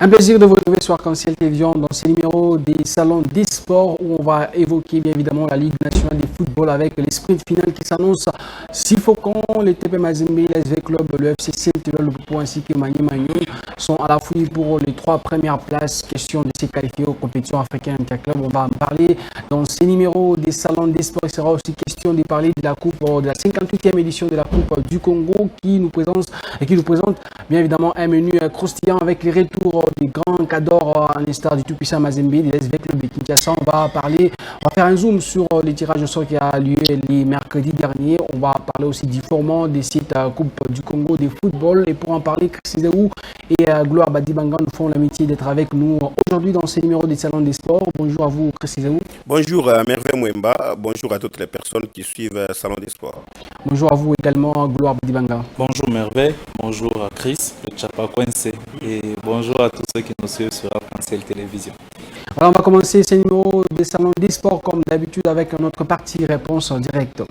Un plaisir de vous retrouver sur Arc-en-Ciel Télévision dans ce numéro des salons des sports où on va évoquer bien évidemment la Ligue nationale de football avec les sprints finales qui s'annoncent. Sifokon, les TP Mazembe, l'SV Club, le FC Saint-Éloi, le Groupe ainsi que Magny Magnon sont à la fouille pour les 3 premières places. Question de se qualifier aux compétitions africaines interclubs. On va en parler dans ce numéro des salons des sports. Il sera aussi question de parler de la coupe, de la 58e édition de la Coupe du Congo qui nous présente bien évidemment un menu croustillant avec les retours des grands cadors à l'instar du tout-puissant Mazembe, des SV Club de Kinshasa. On va faire un zoom sur les tirages au sort qui a lieu les mercredis derniers. On va parler aussi du format des sites Coupe du Congo de football. Et pour en parler, Chris Zéou et Gloire Badibanga nous font l'amitié d'être avec nous aujourd'hui dans ce numéro des salons des sports. Bonjour à vous, Chris Zéou. Bonjour Merveille Mwemba, bonjour à toutes les personnes qui suivent Salon des sports. Bonjour à vous également, Gloire Badibanga. Bonjour Merveille, bonjour à Chris, le Chapakwense, et bonjour à tous ceux qui nous suivent sur Arc-en-Ciel Télévision. Alors on va commencer ce numéro des salons des sports comme d'habitude avec notre partie réponse en direct.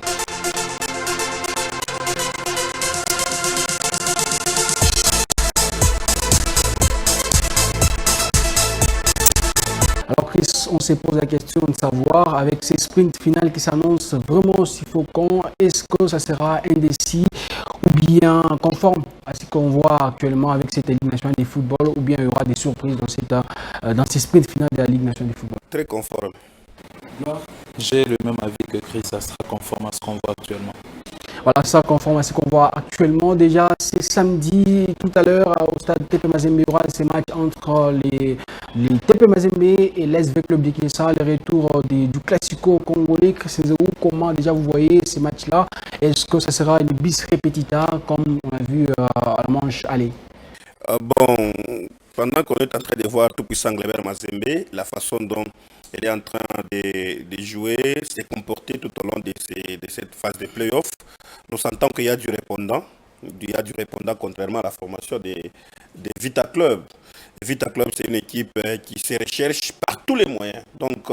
Alors Chris, on se pose la question de savoir, avec ces sprints finales qui s'annoncent vraiment suffocants, est-ce que ça sera indécis ou bien conforme à ce qu'on voit actuellement avec cette Ligue nationale de football, ou bien il y aura des surprises dans ces sprints finales de la Ligue nationale de football? Très conforme. J'ai le même avis que Chris, ça sera conforme à ce qu'on voit actuellement. Voilà, ça conforme à ce qu'on voit actuellement. Déjà, c'est samedi, tout à l'heure, au stade TP Mazembe, il y aura ces matchs entre les TP Mazembe et l'SV Club de Kinshasa, le retour du Classico congolais. Comment déjà vous voyez ces matchs-là? Est-ce que ça sera une bis repetita comme on a vu à la manche aller? Bon, pendant qu'on est en train de voir tout-puissant Gleber Mazembe, la façon dont elle est en train de jouer, s'est comportée tout au long de cette phase de play-off, nous sentons qu'il y a du répondant. Il y a du répondant contrairement à la formation des Vita Club. Vita Club, c'est une équipe qui se recherche par tous les moyens. Donc,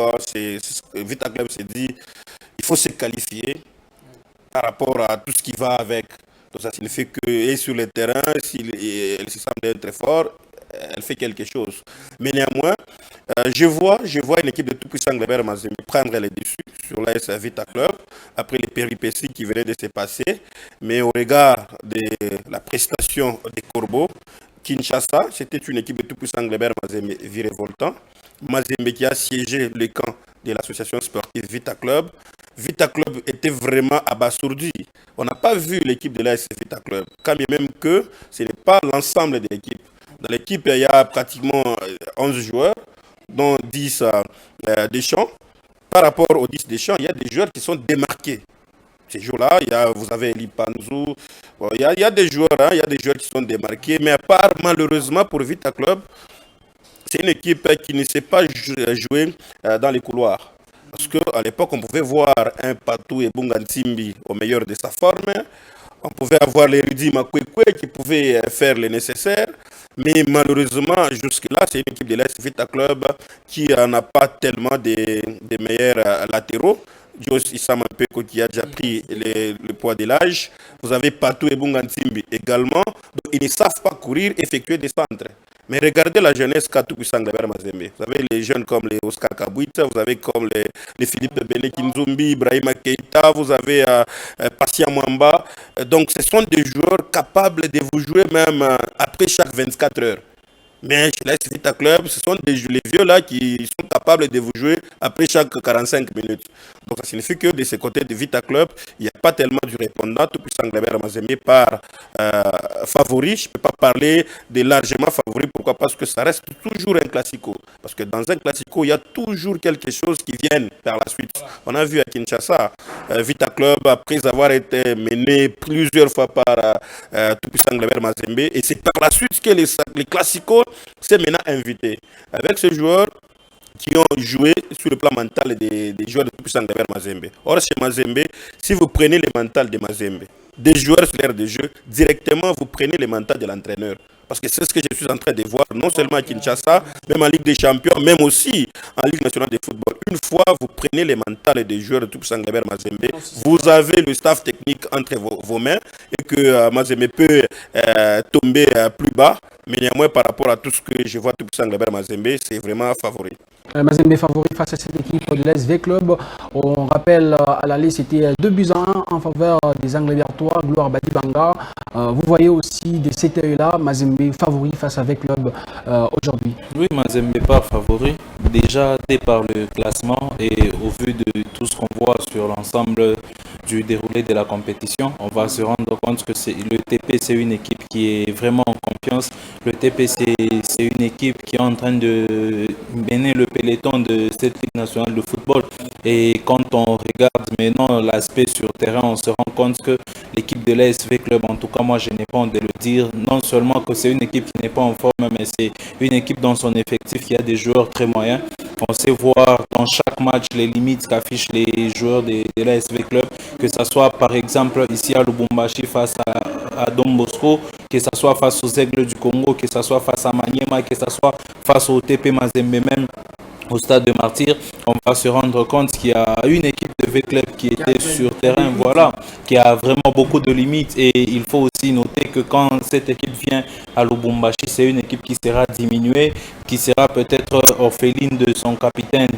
Vita Club s'est dit il faut se qualifier par rapport à tout ce qui va avec. Donc, ça signifie que et sur le terrain, elle se semble très fort, elle fait quelque chose. Mais néanmoins, je vois une équipe de tout-puissant Gleber Mazembe prendre les dessus sur l'AS Vita Club après les péripéties qui venaient de se passer. Mais au regard de la prestation des Corbeaux, Kinshasa, c'était une équipe de tout-puissant Gleber Mazembe virevoltant. Mazembe qui a siégé le camp de l'association sportive Vita Club. Vita Club était vraiment abasourdi. On n'a pas vu l'équipe de l'AS Vita Club, quand même que ce n'est pas l'ensemble de l'équipe. Dans l'équipe, il y a pratiquement 11 joueurs, dont 10 Deschamps. Par rapport aux 10 Deschamps, il y a des joueurs qui sont démarqués. Ces jours-là, vous avez Lipanzou, bon, il y a des joueurs, il y a des joueurs qui sont démarqués, mais à part malheureusement pour Vita Club, c'est une équipe qui ne sait pas jouer dans les couloirs. Parce qu'à l'époque, on pouvait voir un Patou et Bungantimbi au meilleur de sa forme. On pouvait avoir les Rudy Makwekwe qui pouvaient faire le nécessaire. Mais malheureusement, jusque-là, c'est une équipe de l'AS Vita Club qui n'a pas tellement de meilleurs latéraux. Jos Issam Mpeko qui a déjà pris le poids de l'âge. Vous avez Patou et Bungantimbi également. Donc, ils ne savent pas courir, effectuer des centres. Mais regardez la jeunesse qu'a tout-puissant Gleber Mazembe. Vous avez les jeunes comme les Oscar Kabouita, vous avez comme les Philippe Bene Kinzumbi, Ibrahima Keita, vous avez Passia Mwamba. Donc ce sont des joueurs capables de vous jouer même après chaque 24 heures. Mais chez l'AS Vita Club, ce sont les vieux là qui sont capables de vous jouer après chaque 45 minutes. Donc ça signifie que de ce côté de Vita Club, il n'y a pas tellement du répondant. Tout-puissant Gleber Mazembe par favori. Je ne peux pas parler de largement favori. Pourquoi? Parce que ça reste toujours un classico. Parce que dans un classico, il y a toujours quelque chose qui vient par la suite. On a vu à Kinshasa, Vita Club, après avoir été mené plusieurs fois par tout-puissant Gleber Mazembe. Et c'est par la suite que les classicos s'est maintenant invité. Avec ces joueurs qui ont joué sur le plan mental des joueurs de tout-puissant Gleber Mazembe. Or, chez Mazembe, si vous prenez le mental de Mazembe, des joueurs sur l'aire de jeu, directement vous prenez le mental de l'entraîneur. Parce que c'est ce que je suis en train de voir, non seulement à Kinshasa, même en Ligue des Champions, même aussi en Ligue nationale de football. Une fois vous prenez le mental des joueurs de Tout-Puissant Glebert Mazembe, vous avez le staff technique entre vos mains et que Mazembe peut tomber plus bas. Mais néanmoins, par rapport à tout ce que je vois Tout-Puissant Glebert Mazembe, c'est vraiment favori. Mazembe favori face à cette équipe de l'SV Club. On rappelle à l'aller, c'était 2-1 en faveur des Anglevertois, Gloire Badibanga. Vous voyez aussi de cet œil-là, Mazembe favori face à V Club aujourd'hui. Oui, Mazembe pas favori. Déjà, dès par le classement et au vu de tout ce qu'on voit sur l'ensemble du déroulé de la compétition, on va se rendre compte que le TP, c'est une équipe qui est vraiment en confiance. Le TP, c'est une équipe qui est en train de mener le peloton de cette Ligue nationale de football. Et quand on regarde maintenant l'aspect sur terrain, on se rend compte que l'équipe de l'ASV Club, en tout cas moi je n'ai pas honte de le dire, non seulement que c'est une équipe qui n'est pas en forme, mais c'est une équipe dans son effectif qui a des joueurs très moyens. On sait voir dans chaque match les limites qu'affichent les joueurs de l'ASV Club, que ce soit par exemple ici à Lubumbashi face à Don Bosco, que ce soit face aux Aigles du Congo, que ce soit face à Maniema, que ce soit face au TP Mazembe même, au stade de Martyr, on va se rendre compte qu'il y a une équipe de V-Club qui était sur terrain, voilà, qui a vraiment beaucoup de limites. Et il faut aussi noter que quand cette équipe vient à Lubumbashi, c'est une équipe qui sera diminuée, qui sera peut-être orpheline de son capitaine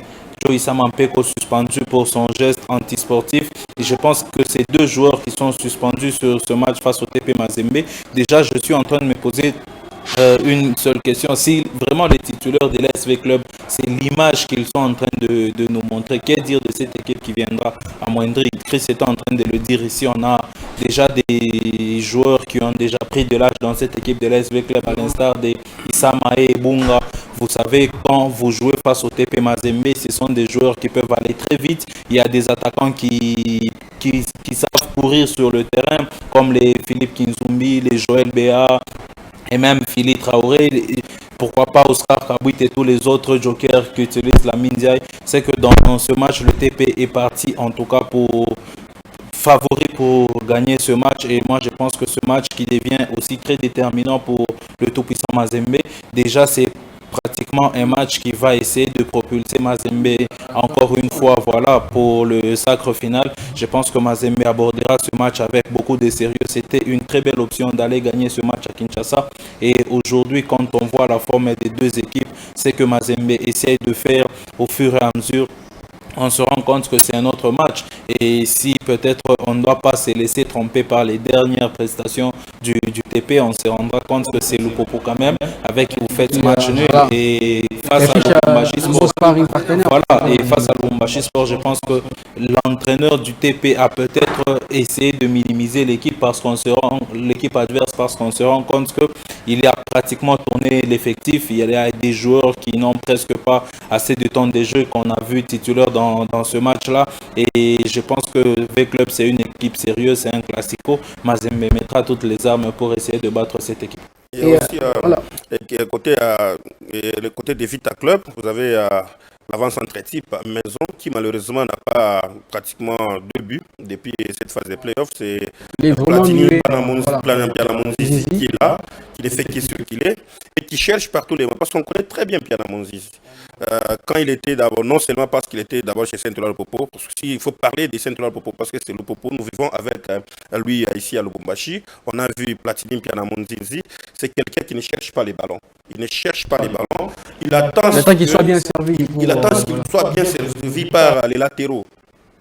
Joïssa Mampeko, suspendu pour son geste antisportif. Et je pense que ces deux joueurs qui sont suspendus sur ce match face au TP Mazembe, déjà je suis en train de me poser une seule question. Si vraiment les titulaires de l'SV Club, c'est l'image qu'ils sont en train de nous montrer, qu'est-ce dire de cette équipe qui viendra amoindrir? Chris est en train de le dire ici, on a déjà des joueurs qui ont déjà pris de l'âge dans cette équipe de l'SV Club, à l'instar de Isamae et Bunga. Vous savez, quand vous jouez face au TP Mazembe, ce sont des joueurs qui peuvent aller très vite. Il y a des attaquants qui savent courir sur le terrain, comme les Philippe Kinzumbi, les Joël Béa, et même Philippe Traoré, pourquoi pas Oscar Kabouit et tous les autres jokers qui utilisent la Mindiaï. C'est que dans ce match, le TP est parti en tout cas pour favori pour gagner ce match. Et moi, je pense que ce match qui devient aussi très déterminant pour le tout-puissant Mazembe, déjà c'est pratiquement un match qui va essayer de propulser Mazembe encore une fois, voilà, pour le sacre final. Je pense que Mazembe abordera ce match avec beaucoup de sérieux. C'était une très belle option d'aller gagner ce match à Kinshasa. Et aujourd'hui, quand on voit la forme des deux équipes, c'est que Mazembe essaye de faire au fur et à mesure. On se rend compte que c'est un autre match. Et si peut-être on ne doit pas se laisser tromper par les dernières prestations du TP, on se rendra compte que c'est le Popo quand même, avec vous faites match nul. Et face à Lubumbashi Sport, voilà, et face à Lubumbashi Sport, je pense que l'entraîneur du TP a peut-être essayé de minimiser l'équipe adverse, parce qu'on se rend compte qu'il a pratiquement tourné l'effectif. Il y a des joueurs qui n'ont presque pas assez de temps de jeu qu'on a vu titulaire dans ce match-là. Et je pense que V-Club, c'est une équipe sérieuse, c'est un classico. Mazembe mettra toutes les armes pour essayer de battre cette équipe. Il y a aussi le côté des Vita Club, vous avez l'avant-centre type Maison qui malheureusement n'a pas pratiquement 2 buts depuis cette phase de playoff. C'est Platini Pianamonzizi qui est là, qui ne fait que ce qu'il est et qui cherche partout les mots. Parce qu'on connaît très bien Pianamonzizi. Quand il était d'abord, non seulement parce qu'il était d'abord chez Saint-Ouen Popo, parce qu'il faut parler de Saint-Ouen Popo, parce que c'est le Popo, nous vivons avec lui ici à Lubumbashi. On a vu Platini Pianamonzizi, c'est quelqu'un qui ne cherche pas les ballons. Il ne cherche pas les ballons. Il attend qu'il soit bien servi. Il attend qu'il soit bien servi par les latéraux.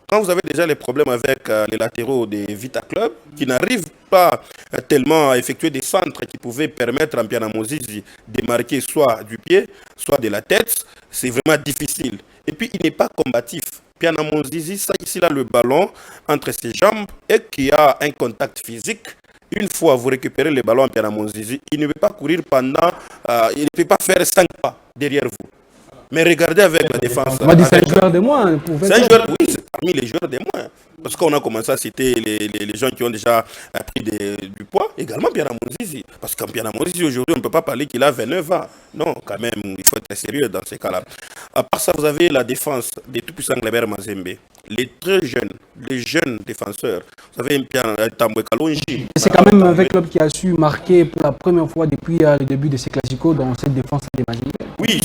Quand vous avez déjà les problèmes avec les latéraux des Vita Club, qui n'arrivent pas tellement à effectuer des centres qui pouvaient permettre à Pianamonzizi de marquer soit du pied, soit de la tête, c'est vraiment difficile. Et puis, il n'est pas combatif. Pianamonzizi, il a le ballon entre ses jambes et qui a un contact physique. Une fois vous récupérez le ballon à Pianamonzizi, il ne peut pas courir pendant... il ne peut pas faire 5 pas derrière vous. Mais regardez avec la défense. On m'a dit c'est un joueur de moins. C'est un joueur, oui, c'est parmi les joueurs de moins. Parce qu'on a commencé à citer les gens qui ont déjà pris du poids, également Pianamonzizi. Parce qu'en Pianamonzizi, aujourd'hui, on ne peut pas parler qu'il a 29 ans. Non, quand même, il faut être sérieux dans ces cas-là. À part ça, vous avez la défense des tout-puissants Glebert Mazembe. les jeunes défenseurs. Vous avez un Pierre Tamboué Kalonji. C'est quand même un club qui a su marquer pour la première fois depuis le début de ces classicos dans cette défense des Mazembe. Oui,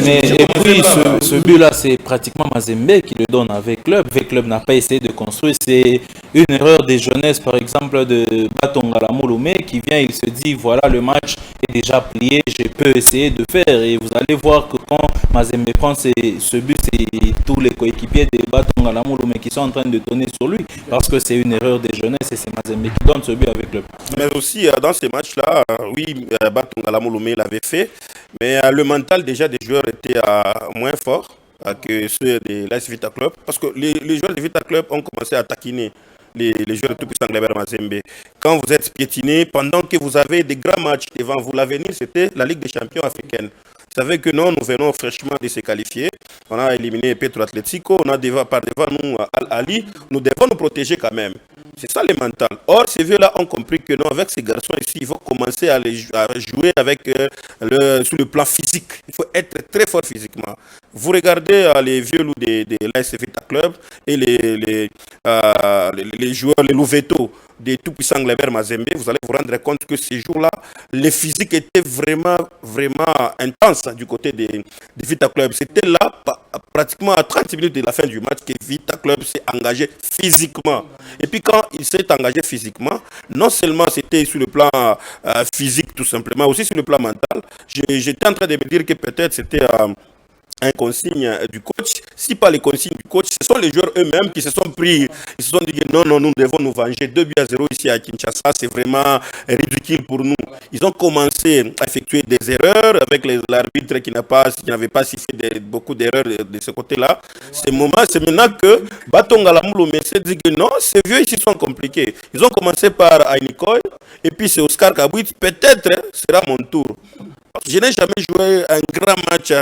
mais et puis ce but-là, c'est pratiquement Mazembe qui le donne avec club. Avec club n'a pas essayé de construire. C'est une erreur des jeunesses, par exemple, de Batongala Mouloumé qui vient, il se dit, voilà, le match est déjà plié, je peux essayer de faire. Et vous allez voir que quand Mazembe prend ce but, c'est tous les coéquipiers de Batongala Mouloumé qui sont en train de tourner sur lui parce que c'est une erreur des jeunesses et c'est Mazembe qui donne ce but avec club. Mais aussi, dans ces matchs-là, oui, Batongala Mouloumé l'avait fait, mais le mental déjà des joueurs était moins fort que ceux de l'AS Vita Club, parce que les joueurs de Vita Club ont commencé à taquiner les joueurs de tout-puissant Gleber Mazembe. Quand vous êtes piétiné, pendant que vous avez des grands matchs devant vous, l'avenir c'était la Ligue des champions africaine. Vous savez que non, nous venons fraîchement de se qualifier. On a éliminé Petro Atlético, on a par devant nous Al-Ali. Nous devons nous protéger quand même. C'est ça le mental. Or, ces vieux-là ont compris que non, avec ces garçons ici, il faut commencer à jouer avec sur le plan physique. Il faut être très fort physiquement. Vous regardez les vieux loups de l'AS Vita Club et les joueurs, les Louveteaux des tout-puissants Gleber Mazembe, vous allez vous rendre compte que ces jours-là, les physiques étaient vraiment intenses du côté de Vita Club. C'était là, pratiquement à 30 minutes de la fin du match, que Vita Club s'est engagé physiquement. Et puis quand il s'est engagé physiquement, non seulement c'était sur le plan physique tout simplement, aussi sur le plan mental. J'étais en train de me dire que peut-être c'était un consigne du coach. Si pas les consignes du coach, ce sont les joueurs eux-mêmes qui se sont pris, ils se sont dit que non, nous devons nous venger. 2-0 ici à Kinshasa, c'est vraiment ridicule pour nous. Ils ont commencé à effectuer des erreurs avec l'arbitre qui n'avait pas sifflé beaucoup d'erreurs de ce côté-là. C'est maintenant que Batongala Mouloumé s'est dit que non, ces vieux ici sont compliqués. Ils ont commencé par Ainikoy et puis c'est Oscar Kabouit. Peut-être sera mon tour. Je n'ai jamais joué un grand match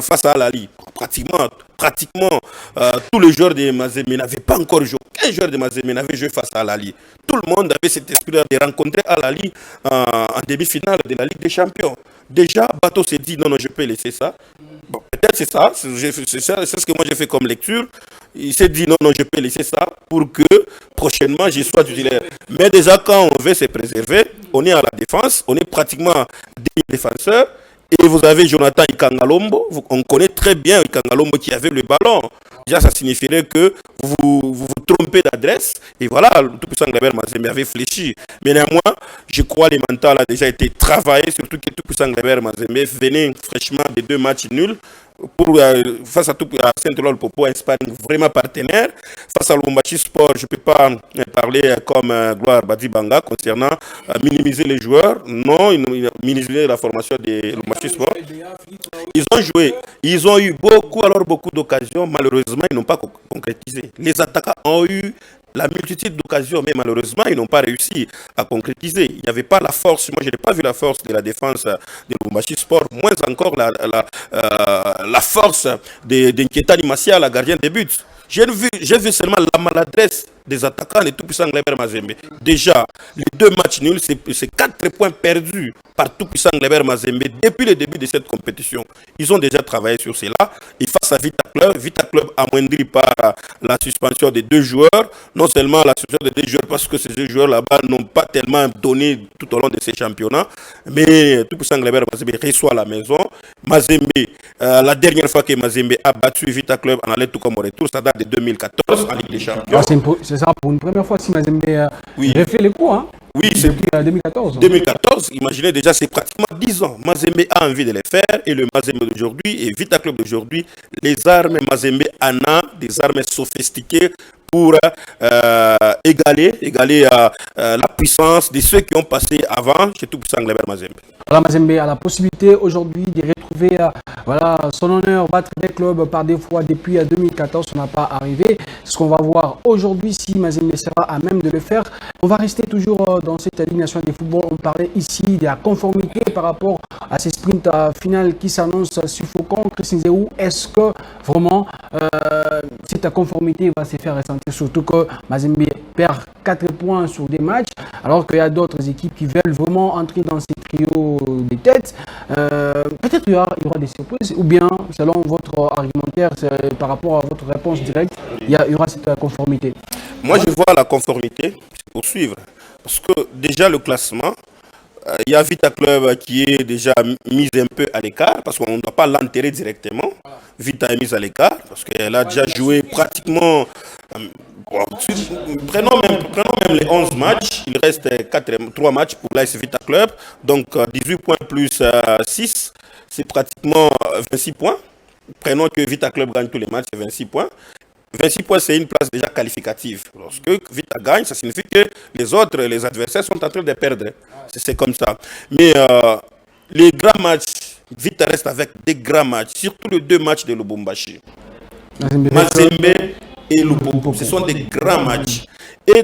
face à Al-Ali. Pratiquement tous les joueurs de Mazembe n'avaient pas encore joué. Aucun joueur de Mazembe n'avait joué face à Al-Ali. Tout le monde avait cet esprit de rencontrer Al-Ali en demi-finale de la Ligue des Champions. Déjà, Bato s'est dit non, je peux laisser ça. Bon, peut-être c'est ça, c'est ce que moi j'ai fait comme lecture. Il s'est dit non, je peux laisser ça pour que prochainement j'y sois titulaire. Mais déjà, quand on veut se préserver, on est à la défense, on est pratiquement des défenseurs. Et vous avez Jonathan Ikangalombo, on connaît très bien Ikangalombo qui avait le ballon. Déjà, ça signifierait que vous trompez d'adresse. Et voilà, tout puissant Gleber Mazembe avait fléchi. Mais néanmoins, je crois que le mental a déjà été travaillé, surtout que tout puissant Gleber Mazembe venait fraîchement de 2 matchs nuls. Face à Saint-Eloi Popo, un sparring vraiment partenaire. Face à Lubumbashi Sport, je ne peux pas parler comme Gloire Badibanga concernant minimiser les joueurs. Non, minimiser la formation de Lubumbashi Sport. Ils ont joué, ils ont eu beaucoup d'occasions. Malheureusement, ils n'ont pas concrétisé. Les attaquants ont eu la multitude d'occasions, mais malheureusement, ils n'ont pas réussi à concrétiser. Il n'y avait pas la force. Moi, je n'ai pas vu la force de la défense de Lubumbashi Sport, moins encore la force d'Inquiétani Massia, la gardienne des buts. J'ai vu seulement la maladresse des attaquants de tout-puissant Gleber Mazembe. Déjà, les 2 matchs nuls, c'est 4 points perdus par tout-puissant Gleber Mazembe depuis le début de cette compétition. Ils ont déjà travaillé sur cela. Et face à Vita Club amoindri par la suspension de 2 joueurs. Non seulement la suspension de 2 joueurs parce que ces 2 joueurs là-bas n'ont pas tellement donné tout au long de ces championnats. Mais tout-puissant Gleber Mazembe reçoit à la maison. Mazembe, la dernière fois que Mazembe a battu Vita Club en allait tout comme au retour, ça date de 2014 en Ligue des Champions. C'est ça, pour une première fois, si Mazembe refait les coups, hein? Oui, c'est depuis 2014. 2014, imaginez déjà, c'est pratiquement 10 ans. Mazembe a envie de les faire et le Mazembe d'aujourd'hui et Vita Club d'aujourd'hui, les armes Mazembe en a des armes sophistiquées pour égaler la puissance de ceux qui ont passé avant chez tout-puissant Gleber Mazembe. Alors Mazembe a la possibilité aujourd'hui de retrouver son honneur, battre des clubs par des fois depuis 2014, ça n'a pas arrivé. Ce qu'on va voir aujourd'hui, si Mazembe sera à même de le faire. On va rester toujours dans cette Ligue nationale de football. On parlait ici de la conformité par rapport à ces sprints finales qui s'annoncent suffocants. Christine Zéou, est-ce que vraiment cette conformité va se faire ressentir ralentir, surtout que Mazembe perd 4 points sur des matchs, alors qu'il y a d'autres équipes qui veulent vraiment entrer dans ces trios des têtes. Peut-être il y aura des surprises, ou bien, selon votre argumentaire, par rapport à votre réponse directe, il y aura cette conformité. Moi, je vois la conformité se poursuivre. Parce que déjà, le classement, il y a Vita Club qui est déjà mise un peu à l'écart, parce qu'on ne doit pas l'enterrer directement. Vita est mise à l'écart, parce qu'elle a déjà joué pratiquement... prenons même les 11 matchs, il reste 3 matchs pour l'AS Vita Club, donc 18 points plus 6, c'est pratiquement 26 points. Prenons que Vita Club gagne tous les matchs, c'est 26 points. 26 points, c'est une place déjà qualificative. Lorsque Vita gagne, ça signifie que les autres, les adversaires sont en train de perdre. C'est comme ça. Mais les grands matchs, Vita reste avec des grands matchs, surtout les 2 matchs de Lubumbashi. Mazembe et Lupopo, ce sont des grands matchs. Et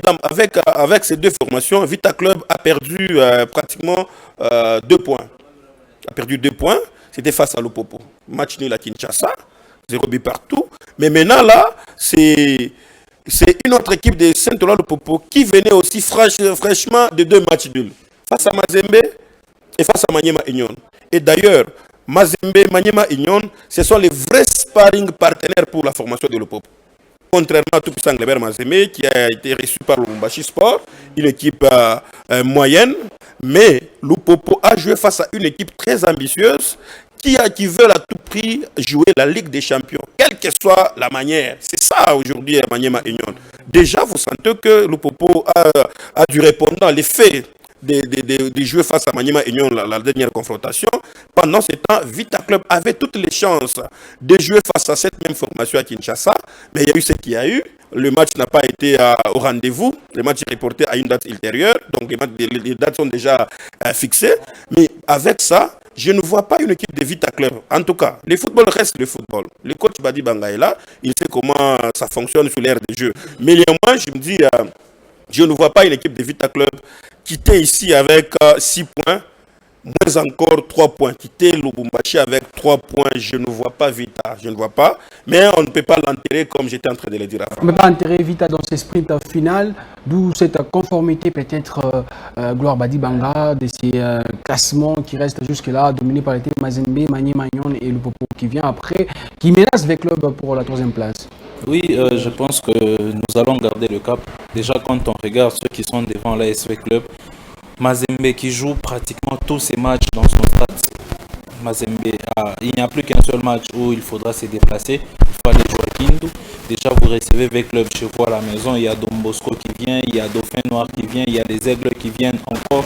avec ces 2 formations, Vita Club a perdu pratiquement 2 points. A perdu 2 points, c'était face à Lupopo. Match nul à Kinshasa. 0 but partout. Mais maintenant, là, c'est une autre équipe de Saint-Ouen-le-Popo qui venait aussi fraîchement de 2 matchs nuls. Face à Mazembe et face à Maniema Union. Et d'ailleurs, Mazembe, Maniema Union, ce sont les vrais sparring partenaires pour la formation de l'Opopo. Contrairement à Tout-Puissant Glebert Mazembe, qui a été reçu par Lubumbashi Sport, une équipe moyenne. Mais l'Opopo a joué face à une équipe très ambitieuse qui veulent à tout prix jouer la Ligue des Champions, quelle que soit la manière. C'est ça aujourd'hui à Maniema Union. Déjà, vous sentez que Lupopo a du répondant, les faits de jouer face à Maniema Union, la dernière confrontation. Pendant ce temps, Vita Club avait toutes les chances de jouer face à cette même formation à Kinshasa, mais il y a eu ce qu'il y a eu. Le match n'a pas été au rendez-vous. Le match est reporté à une date ultérieure, donc les dates sont déjà fixées. Mais avec ça, je ne vois pas une équipe de Vita Club. En tout cas, le football reste le football. Le coach Badi Banga est là. Il sait comment ça fonctionne sur l'aire de jeu. Mais néanmoins, je me dis, je ne vois pas une équipe de Vita Club quitter ici avec 6 points, moins encore 3 points. Quitter Lubumbashi avec 3 points, je ne vois pas Vita. Je ne vois pas. Mais on ne peut pas l'enterrer comme j'étais en train de le dire avant. On ne peut pas enterrer Vita dans ces sprints finales, d'où cette conformité peut-être Gloire Badi Banga de ces classements qui restent jusque-là, dominés par les teams Mazembe, Maniema Union et Lupopo qui vient après, qui menace les clubs pour la 3e place. Oui, je pense que nous allons garder le cap. Déjà, quand on regarde ceux qui sont devant l'ASV Club, Mazembe qui joue pratiquement tous ses matchs dans son stade. Mazembe, il n'y a plus qu'un seul match où il faudra se déplacer. Il faut aller jouer à Kindu. Déjà, vous recevez avec club chez vous à la maison. Il y a Don Bosco qui vient, il y a Dauphin Noir qui vient, il y a les Aigles qui viennent encore.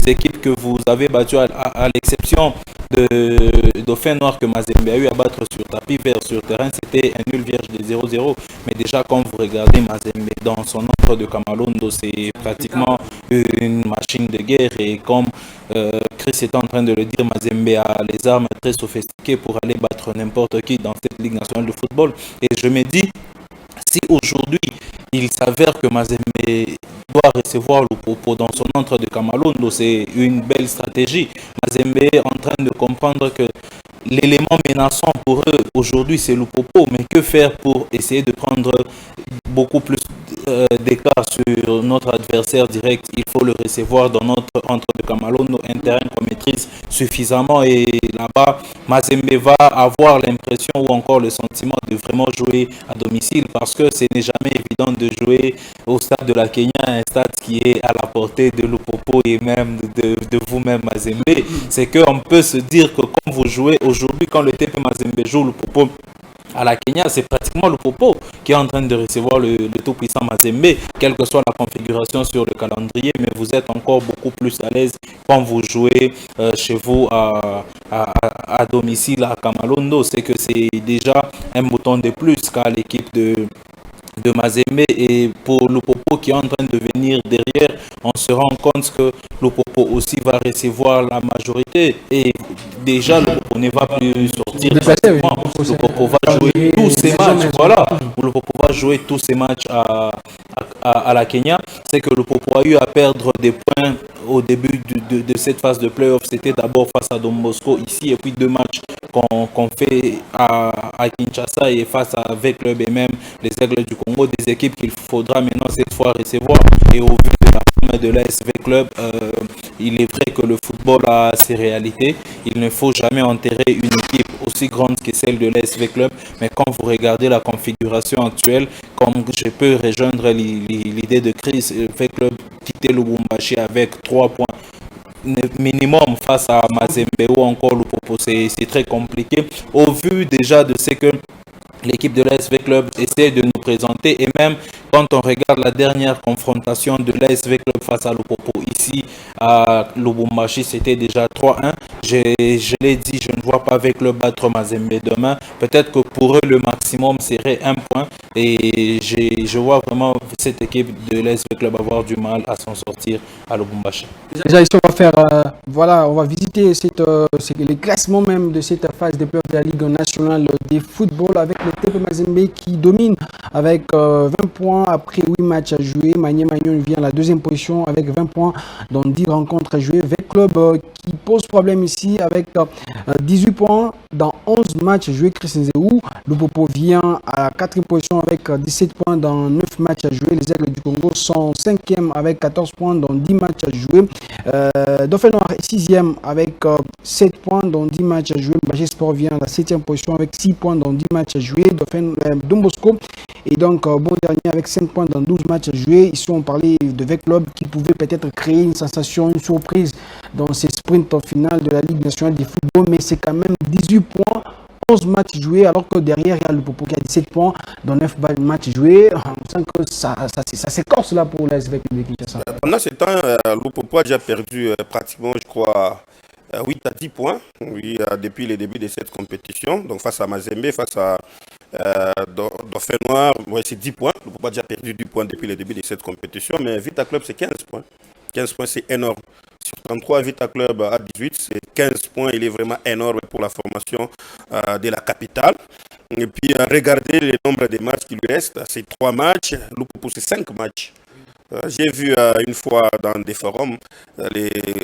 Des équipes que vous avez battues à l'exception de Dauphin Noir que Mazembe a eu à battre sur tapis vert sur terrain. C'était un nul vierge de 0-0. Mais déjà, quand vous regardez Mazembe dans son entre de Kamalondo, c'est pratiquement une machine de guerre. Et comme Chris est en train de le dire, Mazembe a les armes très sophistiquées pour aller battre n'importe qui dans cette Ligue nationale de football. Et je me dis, si aujourd'hui il s'avère que Mazembe doit recevoir Lupopo dans son entre de Kamalondo, c'est une belle stratégie. Mazembe est en train de comprendre que l'élément menaçant pour eux aujourd'hui c'est Lupopo, mais que faire pour essayer de prendre beaucoup plus d'écart sur notre adversaire direct? Il faut le recevoir dans notre entre de Kamalondo, un terrain qu'on maîtrise suffisamment, et là-bas Mazembe va avoir l'impression ou encore le sentiment de vraiment jouer à domicile, parce que ce n'est jamais évident de jouer au stade de la Kenya, un stade qui est à la portée de Lupopo et même de vous-même Mazembe. C'est qu'on peut se dire que quand vous jouez aujourd'hui, quand le TP Mazembe joue Lupopo à la Kenya, c'est pratiquement Lupopo qui est en train de recevoir le tout-puissant Mazembe, quelle que soit la configuration sur le calendrier, mais vous êtes encore beaucoup plus à l'aise quand vous jouez chez vous à domicile à Kamalondo. C'est que c'est déjà un bouton de plus qu'à l'équipe de Mazembe. Et pour Lupopo qui est en train de venir derrière, on se rend compte que Lupopo aussi va recevoir la majorité. Et déjà le Popo ne va plus sortir. Le Popo va jouer tous ces matchs. Voilà, le Popo va jouer tous ces matchs à la Kenya. C'est que le Popo a eu à perdre des points au début de cette phase de play-off. C'était d'abord face à Don Bosco ici et puis 2 matchs qu'on fait à Kinshasa et face avec Club et même les Aigles du Congo, des équipes qu'il faudra maintenant cette fois recevoir. Et au vu de la forme de l'ASV Club, il est vrai que le football a ses réalités. Il ne faut jamais enterrer une équipe aussi grande que celle de l'ASV Club, mais quand vous regardez la configuration actuelle, comme je peux rejoindre l'idée de Chris, ASV Club quitter Lubumbashi avec 3 points minimum face à Mazembe ou encore Lupopo, c'est très compliqué au vu déjà de ce que l'équipe de l'ASV Club essaie de nous présenter. Et même quand on regarde la dernière confrontation de l'ASV Club face à Lupopo ici à Lubumbashi, c'était déjà 3-1. Je l'ai dit, je ne vois pas avec le battre Mazembe demain. Peut-être que pour eux, le maximum serait 1 point. Et je vois vraiment cette équipe de l'ASV Club avoir du mal à s'en sortir à Lubumbashi. Déjà ici, on va faire, voilà, on va visiter les classements même de cette phase de playoffs de la Ligue nationale de football avec le TP Mazembe qui domine avec 20 points après 8 matchs à jouer. Magné Magnon vient à la 2e position avec 20 points dans 10 rencontres à jouer. Avec Club qui pose problème ici avec 18 points dans 11 matchs à jouer. Christian Zéou. Lupopo vient à la 4e position avec 17 points dans 9 matchs à jouer. Les Aigles du Congo sont 5e avec 14 points dans 10 matchs à jouer. Dauphin Noir est 6e avec 7 points dans 10 matchs à jouer. Bagé Sport vient à la 7e position avec 6 points dans 10 matchs à jouer. Don Bosco et donc bon dernier avec 5 points dans 12 matchs à jouer. Ici on parlait de V Club qui pouvait peut-être créer une sensation, une surprise dans ces sprints finales de la Ligue nationale de football, mais c'est quand même 18 points, 11 matchs joués, alors que derrière il y a le Popo qui a 17 points dans 9 matchs joués. On sent que ça s'écorce là pour l'ASV de Kinshasa. Pendant ce temps, le Popo a déjà perdu pratiquement, je crois, 8 à 10 points oui, depuis le début de cette compétition. Donc face à Mazembe, face à Dauphin Noir, ouais, c'est 10 points. Le Popo a déjà perdu 10 points depuis le début de cette compétition. Mais Vita Club, c'est 15 points. 15 points, c'est énorme. Sur 33, Vita Club à 18, c'est 15 points. Il est vraiment énorme pour la formation de la capitale. Et puis, regardez le nombre de matchs qui lui restent. C'est 3 matchs. Le Popo, c'est 5 matchs. J'ai vu une fois dans des forums,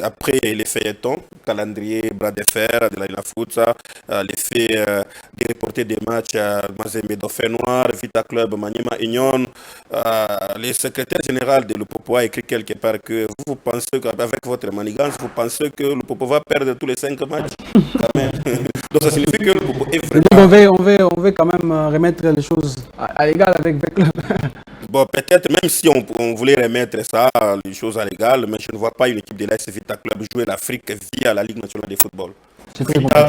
après les feuilletons, calendrier, bras de fer de la foot, l'effet de reporter des matchs Mazembe Dauphin Noir, Vita Club, Maniema Union. Le secrétaire général de Lupopo a écrit quelque part que vous pensez qu'avec votre manigance, vous pensez que Lupopo va perdre tous les 5 matchs quand même. Donc ça signifie que Lupopo est vraiment... On veut quand même remettre les choses à l'égal avec V Club. Bon, peut-être même si on voulait remettre ça, les choses à l'égal, mais je ne vois pas une équipe de l'AS Vita Club jouer l'Afrique via la Ligue nationale de football.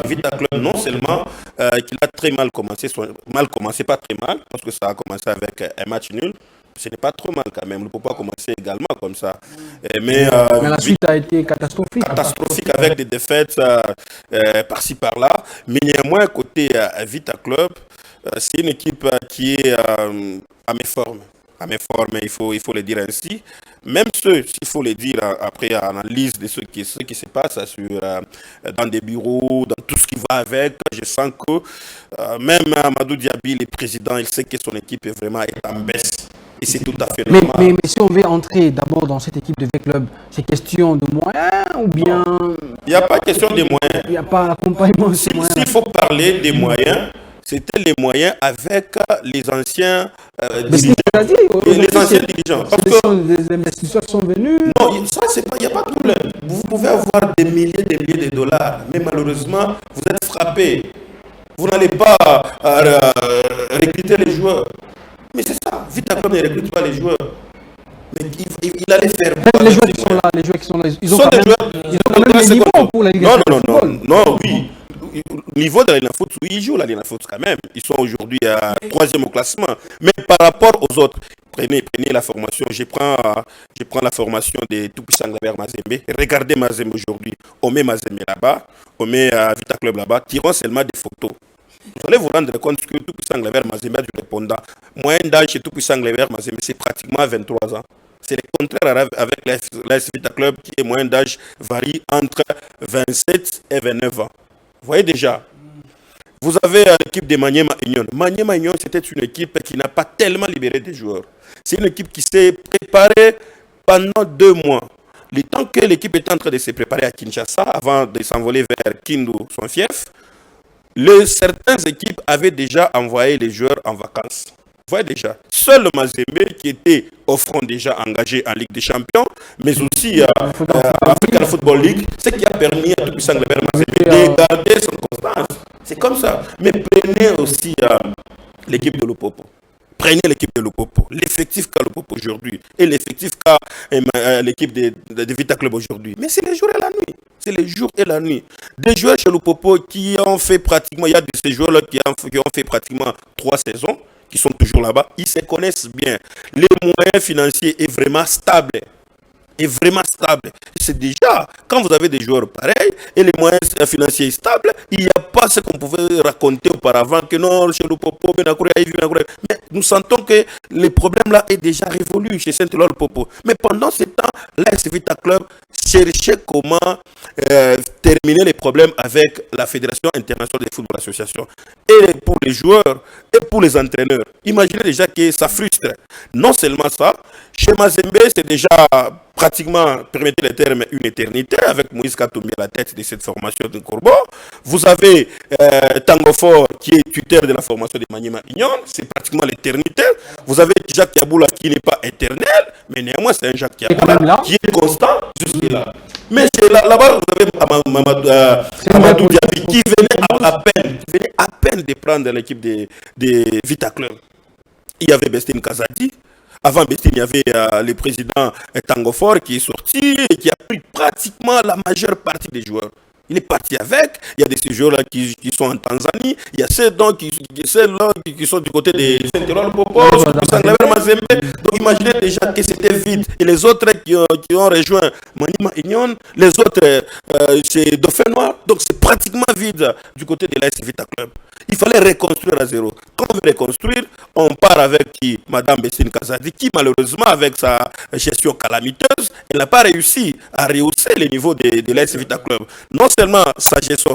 Vita Club, non seulement qu'il a très mal commencé, pas très mal, parce que ça a commencé avec un match nul, ce n'est pas trop mal quand même, ne peut pas commencer également comme ça. Mais la suite a été catastrophique. Catastrophique avec des défaites par-ci par-là. Mais néanmoins, côté Vita Club, c'est une équipe qui est à méforme. À méforme, il faut le dire ainsi. Même s'il faut le dire après analyse de ce qui se passe dans des bureaux, dans tout ce qui va avec, je sens que même Amadou Diaby, le président, il sait que son équipe est vraiment en baisse. Et c'est tout à fait normal. Mais si on veut entrer d'abord dans cette équipe de V-Club, c'est question de moyens ou bien... Il n'y a pas question de moyens. Il n'y a pas d'accompagnement. S'il faut parler des moyens, c'était les moyens avec les anciens dirigeants. Les anciens dirigeants. Les investisseurs sont venus. Non, ça, il n'y a pas de problème. Vous pouvez avoir des milliers de dollars, mais malheureusement, vous êtes frappé. Vous n'allez pas recruter les joueurs. Mais c'est ça, Vita Club ne recrute pas les joueurs. Mais il allait faire... Les joueurs qui sont là, ils ont quand même le niveau pour la Ligue nationale. Non, oui. Au niveau de la Ligue de foot, oui, ils jouent la Ligue de foot quand même. Ils sont aujourd'hui à 3e au classement. Mais par rapport aux autres, prenez la formation. Je prends la formation de Tout-Puissant Glabert Mazembe. Regardez Mazembe aujourd'hui. On met Mazembe là-bas. On met Vita Club là-bas. Tirons seulement des photos. Vous allez vous rendre compte que Tout-Puissant Glabert Mazembe a du répondant. Moyenne d'âge chez Tout-Puissant Glabert Mazembe, c'est pratiquement 23 ans. C'est le contraire avec l'AS Vita Club qui est moyenne d'âge varie entre 27 et 29 ans. Vous voyez déjà. Vous avez l'équipe de Maniema Union. Maniema Union, c'était une équipe qui n'a pas tellement libéré des joueurs. C'est une équipe qui s'est préparée pendant 2 mois. Le temps que l'équipe était en train de se préparer à Kinshasa, avant de s'envoler vers Kindu, son fief, certaines équipes avaient déjà envoyé les joueurs en vacances. Vous voyez déjà, seul Mazembe qui était au front déjà engagé en Ligue des Champions, mais aussi African Football League, ce qui a permis à tout puissant Mazembe de garder son constance. C'est comme ça. Mais prenez aussi l'équipe de Lupopo. Prenez l'équipe de Lupopo. L'effectif qu'a Lupopo aujourd'hui et l'effectif qu'a l'équipe de Vita Club aujourd'hui. Mais c'est les jours et la nuit. C'est les jours et la nuit. Des joueurs chez Lupopo qui ont fait pratiquement, il y a de ces joueurs-là qui ont fait pratiquement 3 saisons, qui sont toujours là-bas. Ils se connaissent bien. Les moyens financiers est vraiment stable. C'est déjà, quand vous avez des joueurs pareils et les moyens financiers stables, il n'y a pas ce qu'on pouvait raconter auparavant que non, chez Lupopo, mais nous sentons que le problème là est déjà révolu chez Saint-Éloi Lupopo. Mais pendant ce temps, l'AS Vita Club cherchait comment terminer les problèmes avec la Fédération internationale de football association. Et pour les joueurs et pour les entraîneurs. Imaginez déjà que ça frustre. Non seulement ça, chez Mazembe, c'est déjà pratiquement, permettez le terme, une éternité avec Moïse Katumbi à la tête de cette formation de Corbeau. Vous avez Tango Fort qui est tuteur de la formation de Maniema Union, c'est pratiquement l'éternité. Vous avez Jacques Yaboula qui n'est pas éternel, mais néanmoins c'est un Jacques Yaboula qui est constant jusque là. Mais là-bas, vous avez Amadou Diaby qui venait à peine de prendre l'équipe de Vita Club. Il y avait Bestine Kazadi. Avant Bestine, il y avait le président Tango Fort qui est sorti et qui a pris pratiquement la majeure partie des joueurs. Il est parti avec. Il y a des joueurs-là qui sont en Tanzanie. Il y a ceux-là qui sont du côté de Saint-Éloi Lupopo, Mazembe. Donc imaginez déjà que c'était vide. Et les autres qui ont rejoint Maniema Union, les autres, c'est Dauphin Noir. Donc c'est pratiquement vide du côté de l'AS Vita Club. Il fallait reconstruire à zéro. Quand on veut reconstruire, on part avec Madame Bestine Kazadi, qui malheureusement, avec sa gestion calamiteuse, elle n'a pas réussi à rehausser le niveau de l'AS Vita Club. Non seulement sa gestion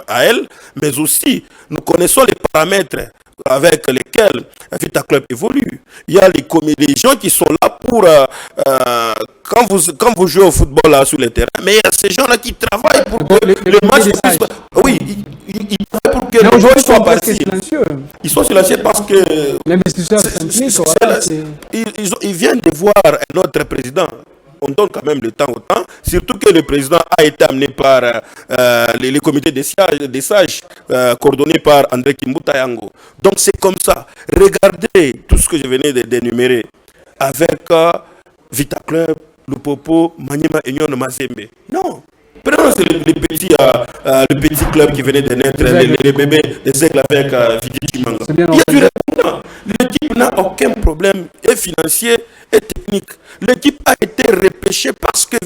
à elle, mais aussi nous connaissons les paramètres avec lesquels Vita Club évolue. Il y a les gens qui sont là pour quand vous jouez au football là, sur le terrain, mais il y a ces gens-là qui travaillent pour que le match puisse... Oui, ils travaillent pour que le joueur soit passif. Ils sont silencieux parce que l'investisseur ils viennent de voir un autre président. On donne quand même le temps au temps, surtout que le président a été amené par les comités des sages coordonnés par André Kimbuta Yango. Donc c'est comme ça. Regardez tout ce que je venais d'énumérer avec Vita Club, Lupopo, Maniema Union, Mazembe. Non. Prenons le petit club qui venait de naître, les bébés, les aigles avec Vidi Chimanga. Il y a du répondant. L'équipe n'a aucun problème, et financier et technique. L'équipe a été repêchée parce que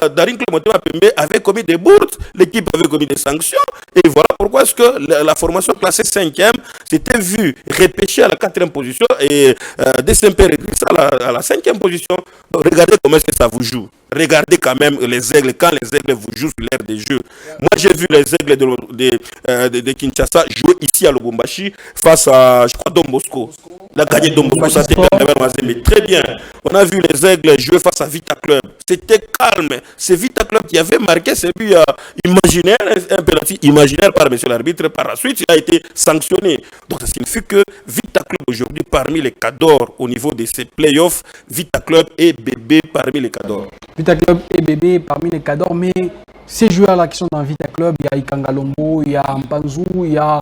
Darin Motema Pembe avait commis des bourdes, l'équipe avait commis des sanctions, et voilà pourquoi est-ce que la formation classée 5e s'était vue repêchée à la 4e position et DCMP régresse à la 5e position. Donc, regardez comment est-ce que ça vous joue. Regardez quand même les aigles, quand les aigles vous jouent sur l'air des jeux. Moi, j'ai vu les aigles de Kinshasa jouer ici à Lubumbashi face à, je crois, Don Bosco. La gagné Don Bosco, ça c'était très bien. On a vu les aigles jouer face à Vita Club. C'était calme. C'est Vita Club qui avait marqué ce but imaginaire, un penalty imaginaire par monsieur l'arbitre. Par la suite, il a été sanctionné. Donc, ça signifie que Vita Club aujourd'hui, parmi les cadors au niveau de ces playoffs, Vita Club et bébé parmi les cadors. Vita Club et bébé parmi les cadors, mais ces joueurs-là qui sont dans Vita Club, il y a Ikangalombo, il y a Mpanzu, il y a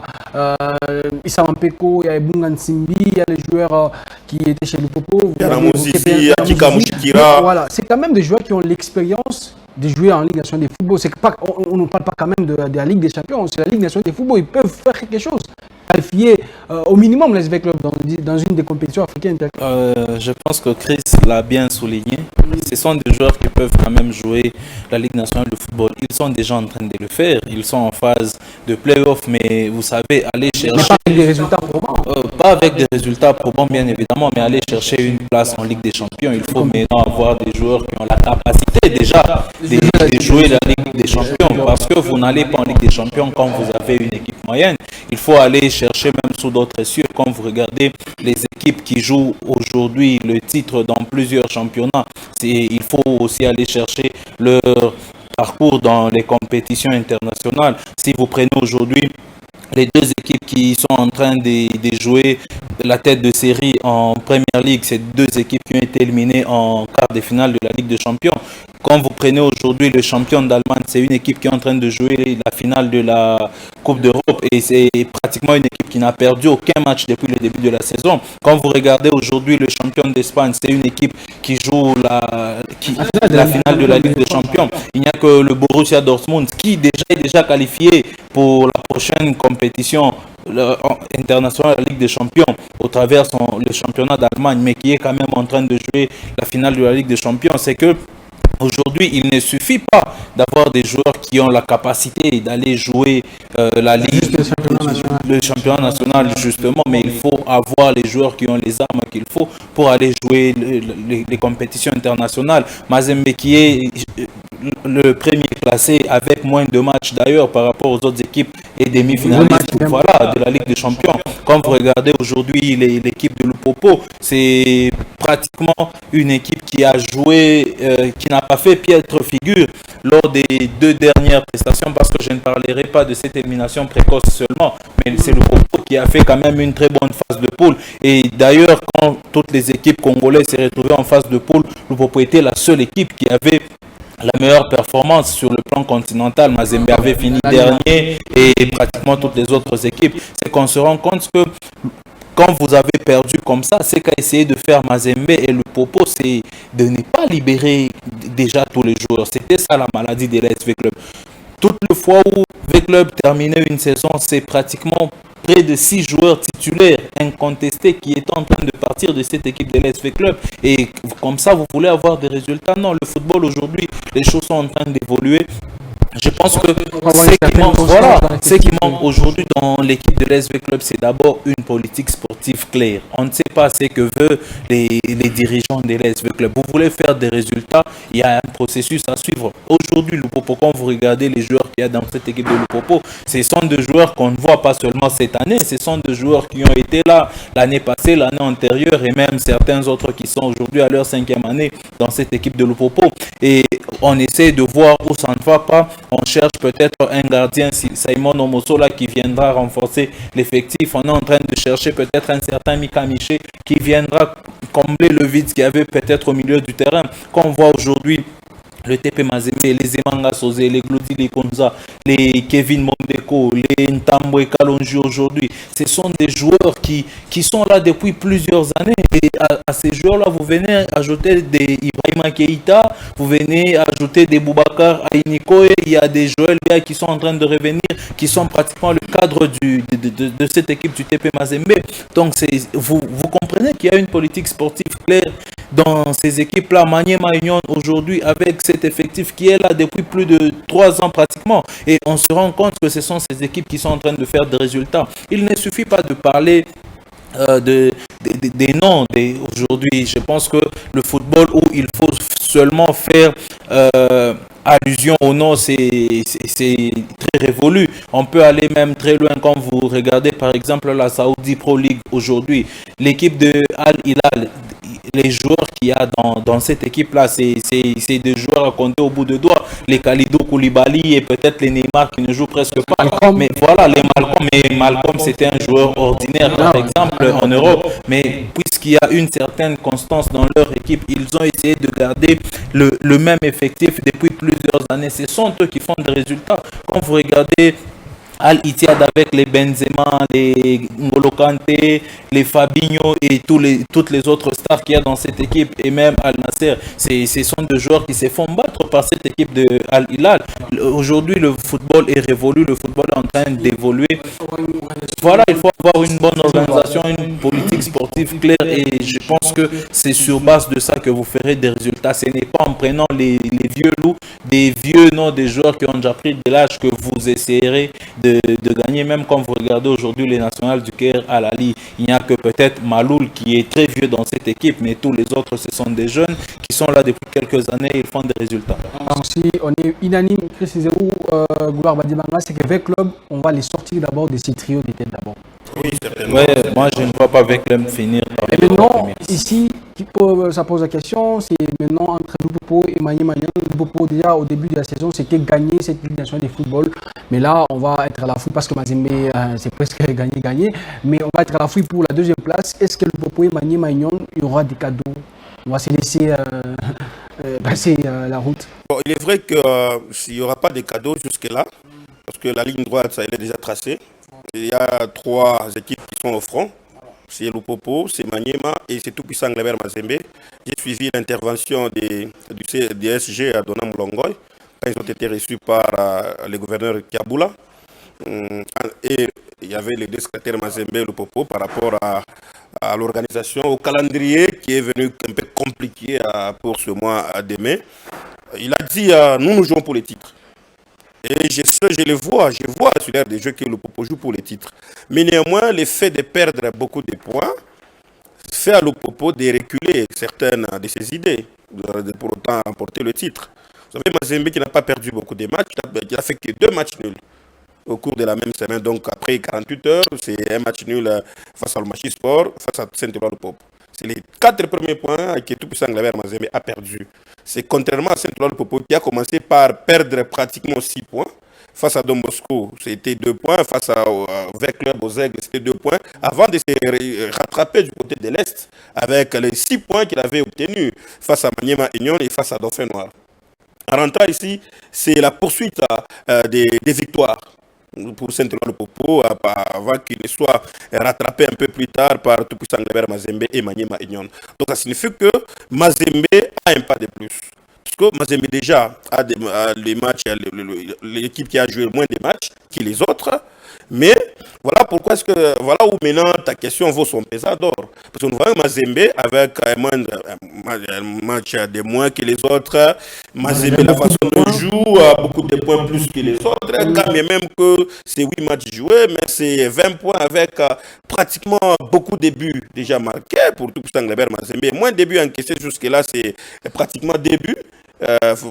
Issa Mampeko, il y a Ebunga Nsimbi, il y a les joueurs qui étaient chez Lupopo. Il y a Ramosisi, il y a Kika Mouchikira. Voilà, c'est quand même des joueurs qui ont l'expérience de jouer en Ligue nationale de football. On ne parle pas quand même de la Ligue des champions, c'est la Ligue nationale de football, ils peuvent faire quelque chose. qualifier au minimum les SV Club dans une des compétitions africaines? Je pense que Chris l'a bien souligné. Ce sont des joueurs qui peuvent quand même jouer la Ligue nationale de football. Ils sont déjà en train de le faire. Ils sont en phase de play-off, mais vous savez, aller chercher... Pas avec des résultats probants. Pas avec des résultats probants, bien évidemment, mais aller chercher une place en Ligue des Champions. Il faut maintenant avoir des joueurs qui ont la capacité déjà de jouer la Ligue des Champions. Parce que vous n'allez pas en Ligue des Champions quand vous avez une équipe moyenne. Il faut aller chercher même sous d'autres cieux. Quand vous regardez les équipes qui jouent aujourd'hui le titre dans plusieurs championnats, il faut aussi aller chercher leur parcours dans les compétitions internationales. Si vous prenez aujourd'hui les deux équipes qui sont en train de jouer la tête de série en Premier League, c'est deux équipes qui ont été éliminées en quart de finale de la Ligue des Champions. Quand vous prenez aujourd'hui le champion d'Allemagne, c'est une équipe qui est en train de jouer la finale de la Coupe d'Europe et c'est pratiquement une équipe qui n'a perdu aucun match depuis le début de la saison. Quand vous regardez aujourd'hui le champion d'Espagne, c'est une équipe qui joue la finale de la Ligue des Champions. Il n'y a que le Borussia Dortmund qui est déjà qualifié pour la prochaine compétition internationale de la Ligue des Champions au travers le championnat d'Allemagne, mais qui est quand même en train de jouer la finale de la Ligue des Champions. C'est que aujourd'hui, il ne suffit pas d'avoir des joueurs qui ont la capacité d'aller jouer la Ligue, le championnat national justement, mais il faut avoir les joueurs qui ont les armes qu'il faut pour aller jouer les compétitions internationales. Mazembe qui est le premier classé avec moins de matchs d'ailleurs par rapport aux autres équipes et demi-finalistes de la Ligue des Champions. Quand vous regardez aujourd'hui l'équipe de Lupopo, c'est pratiquement une équipe qui a joué, qui n'a pas fait piètre figure lors des deux dernières prestations, parce que je ne parlerai pas de cette élimination précoce seulement, mais c'est Lupopo qui a fait quand même une très bonne phase de poule. Et d'ailleurs, quand toutes les équipes congolaises s'est retrouvées en phase de poule, Lupopo était la seule équipe qui avait la meilleure performance sur le plan continental. Mazembe avait fini dernier et pratiquement toutes les autres équipes. C'est qu'on se rend compte que quand vous avez perdu comme ça, c'est qu'à essayer de faire Mazembe et le Popo, c'est de ne pas libérer déjà tous les joueurs. C'était ça la maladie de l'ASV Club. Toutes les fois où V-Club terminait une saison, c'est pratiquement près de 6 joueurs titulaires incontestés qui étaient en train de partir de cette équipe de l'SV Club. Et comme ça, vous voulez avoir des résultats? Non, le football aujourd'hui, les choses sont en train d'évoluer. Je pense que ce qui manque aujourd'hui dans l'équipe de l'SV Club, c'est d'abord une politique sportive claire. On ne sait pas ce que veulent les dirigeants de l'SV Club. Vous voulez faire des résultats, il y a un processus à suivre. Aujourd'hui, Lupopo, quand vous regardez les joueurs qu'il y a dans cette équipe de Lupopo, ce sont des joueurs qu'on ne voit pas seulement cette année, ce sont des joueurs qui ont été là l'année passée, l'année antérieure et même certains autres qui sont aujourd'hui à leur 5e année dans cette équipe de Lupopo. Et on essaie de voir où ça ne va pas. On cherche peut-être un gardien, Simon Omosola, qui viendra renforcer l'effectif. On est en train de chercher peut-être un certain Mika Miché qui viendra combler le vide qu'il y avait peut-être au milieu du terrain. Quand on voit aujourd'hui le TP Mazembe, les Emanga Sosé, les Glody Lekonza, les Kevin Mondeko, les Ntambwe Kalonji aujourd'hui, ce sont des joueurs qui sont là depuis plusieurs années. Et à ces joueurs-là, vous venez ajouter des Ibrahima Keita, vous venez ajouter des Boubacar Ainikoe, il y a des Joël Bia qui sont en train de revenir, qui sont pratiquement le cadre de cette équipe du TP Mazembe. Donc vous comprenez qu'il y a une politique sportive claire dans ces équipes-là. Maniema Union aujourd'hui avec cet effectif qui est là depuis plus de 3 ans pratiquement, et on se rend compte que ce sont ces équipes qui sont en train de faire des résultats. Il ne suffit pas de parler des noms aujourd'hui. Je pense que le football où il faut seulement faire allusion au nom, c'est très révolu. On peut aller même très loin quand vous regardez par exemple la Saudi Pro League aujourd'hui. L'équipe de Al Hilal, les joueurs qu'il y a dans cette équipe-là, c'est des joueurs à compter au bout de doigts. Les Khalidou Koulibaly et peut-être les Neymar qui ne jouent presque pas. Malcolm. Mais voilà, les Malcolm. Mais Malcolm, c'était un joueur ordinaire, par exemple, en Europe. Mais puisqu'il y a une certaine constance dans leur équipe, ils ont essayé de garder le même effectif depuis plusieurs années. Ce sont eux qui font des résultats. Quand vous regardez Al Ittihad avec les Benzema, les N'Golo Kanté, les Fabinho et toutes les autres stars qu'il y a dans cette équipe, et même Al Nasser, ce sont des joueurs qui se font battre par cette équipe de Al Hilal. Aujourd'hui, le football est révolu, le football est en train d'évoluer. Voilà, il faut avoir une bonne organisation, une politique sportive claire, et je pense que c'est sur base de ça que vous ferez des résultats. Ce n'est pas en prenant les vieux loups, des vieux noms, des joueurs qui ont déjà pris de l'âge que vous essayerez de gagner. Même quand vous regardez aujourd'hui les nationales du Caire à la Ligue, il n'y a que peut-être Maloul qui est très vieux dans cette équipe, mais tous les autres, ce sont des jeunes qui sont là depuis quelques années et ils font des résultats. Alors, si on est unanime, Chris Zerou, Goular Badibanga, c'est qu'avec club, on va les sortir d'abord de ces trios de tête d'abord. Oui, certainement. Ouais, moi, je ne vois pas avec l'homme finir. Et maintenant, ici, ça pose la question, c'est maintenant entre Lupopo et Manyema Ignon. Lupopo, déjà au début de la saison, c'était gagner cette Ligue nationale de football. Mais là, on va être à la fouille parce que Mazembe, c'est presque gagné. Mais on va être à la fouille pour la deuxième place. Est-ce que Lupopo et Manyema Ignon, il y aura des cadeaux? On va se laisser passer la route. Bon, il est vrai qu'il n'y aura pas de cadeaux jusque-là, parce que la ligne droite, ça, elle est déjà tracée. Il y a 3 équipes qui sont au front. C'est Lupopo, c'est Manyema et c'est tout-puissant Ngleber Mazembe. J'ai suivi l'intervention du SG à Donam Longoy quand ils ont été reçus par le gouverneur Kiaboula. Et il y avait les 2 secrétaires Mazembe et Lupopo par rapport à l'organisation, au calendrier qui est venu un peu compliqué pour ce mois de mai. Il a dit nous jouons pour les titres. Et je vois sur l'air des jeux que le Popo joue pour les titres. Mais néanmoins, le fait de perdre beaucoup de points fait à l'Opopo de reculer certaines de ses idées, de pour autant remporter le titre. Vous savez, Mazembe qui n'a pas perdu beaucoup de matchs, il a fait que 2 matchs nuls au cours de la même semaine. Donc après 48 heures, c'est un match nul face à l'Omachi Sport, face à Saint-Éloi-le-Popo. C'est les 4 premiers points que tout-puissant Ngleber Mazembe a perdu. C'est contrairement à Saint-Éloi-le-Popo qui a commencé par perdre pratiquement 6 points. Face à Don Bosco, c'était 2 points. Face à Vec Club aux Aigles, c'était 2 points. Avant de se rattraper du côté de l'Est avec les 6 points qu'il avait obtenus face à Manyema Ignon et face à Dauphin Noir. En rentrant ici, c'est la poursuite des victoires pour Saint-Éloi-le-Popo avant qu'il ne soit rattrapé un peu plus tard par tout-puissant Ngleber Mazembe et Manyema Ignon. Donc ça signifie que Mazembe a un pas de plus. Parce que Mazembe déjà a les matchs, l'équipe qui a joué moins de matchs que les autres. Mais voilà pourquoi voilà où maintenant ta question vaut son pesant d'or. Parce que nous voyons Mazembe avec un match de moins que les autres. Mazembe, la façon dont il joue, a beaucoup de points plus que les autres. Quand même que c'est 8 matchs joués, mais c'est 20 points avec pratiquement beaucoup de buts déjà marqués pour tout Ngleber Mazembe. Moins de buts encaissés jusque-là, c'est pratiquement des buts.